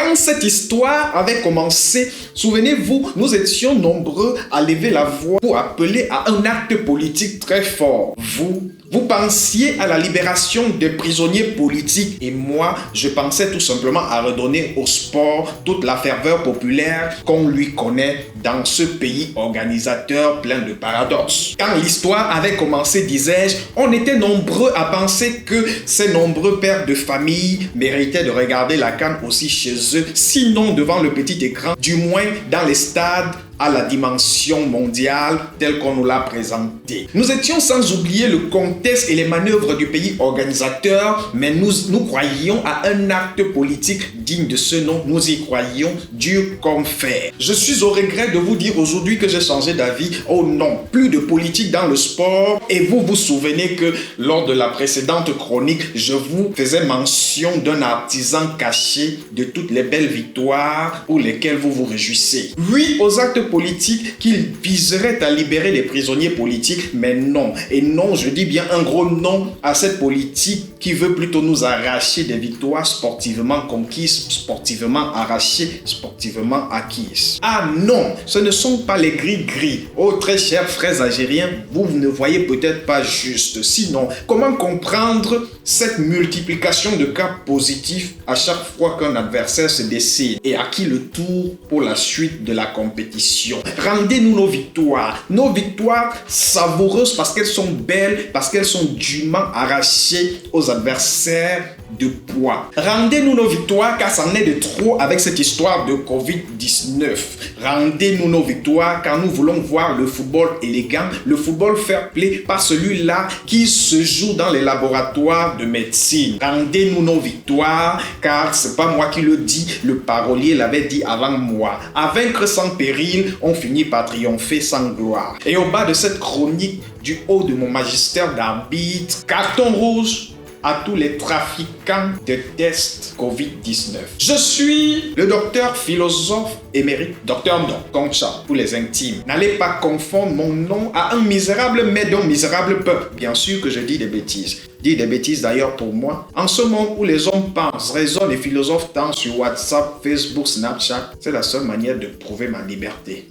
Quand cette histoire avait commencé, souvenez-vous, nous étions nombreux à lever la voix pour appeler à un acte politique très fort. Vous pensiez à la libération des prisonniers politiques et moi, je pensais tout simplement à redonner au sport toute la ferveur populaire qu'on lui connaît dans ce pays organisateur plein de paradoxes. Quand l'histoire avait commencé, disais-je, on était nombreux à penser que ces nombreux pères de famille méritaient de regarder la CAN aussi chez eux, sinon devant le petit écran, du moins dans les stades à la dimension mondiale telle qu'on nous l'a présentée. Nous étions sans oublier le contexte et les manœuvres du pays organisateur, mais nous croyions à un acte politique digne de ce nom. Nous y croyions dur comme fer. Je suis au regret de vous dire aujourd'hui que j'ai changé d'avis. Oh non, plus de politique dans le sport. Et vous vous souvenez que lors de la précédente chronique, je vous faisais mention d'un artisan caché de toutes les belles victoires pour lesquelles vous vous réjouissez. Oui, aux actes politiques qu'il viserait à libérer les prisonniers politiques, mais non. Et non, je dis bien un gros non à cette politique qui veut plutôt nous arracher des victoires sportivement conquises, sportivement arrachées, sportivement acquises. Ah non, ce ne sont pas les gris-gris. Oh très chers frères algériens, vous ne voyez peut-être pas juste. Sinon, comment comprendre cette multiplication de cas positifs à chaque fois qu'un adversaire se décide et à qui le tour pour la suite de la compétition? Rendez-nous nos victoires savoureuses parce qu'elles sont belles, parce qu'elles sont dûment arrachées aux adversaires de poids. Rendez-nous nos victoires car c'en est de trop avec cette histoire de Covid-19. Rendez-nous nos victoires car nous voulons voir le football élégant, le football fair play, pas celui-là qui se joue dans les laboratoires de médecine. Rendez-nous nos victoires car c'est pas moi qui le dis, le parolier l'avait dit avant moi. À vaincre sans péril, on finit par triompher sans gloire. Et au bas de cette chronique, du haut de mon magistère d'arbitre, carton rouge à tous les trafiquants de tests Covid-19. Je suis le docteur philosophe émérite, docteur non, comme ça, pour les intimes. N'allez pas confondre mon nom à un misérable mais d'un misérable peuple. Bien sûr que je dis des bêtises. Dis des bêtises d'ailleurs pour moi. En ce monde où les hommes pensent, raisonnent et philosophent tant sur WhatsApp, Facebook, Snapchat, c'est la seule manière de prouver ma liberté.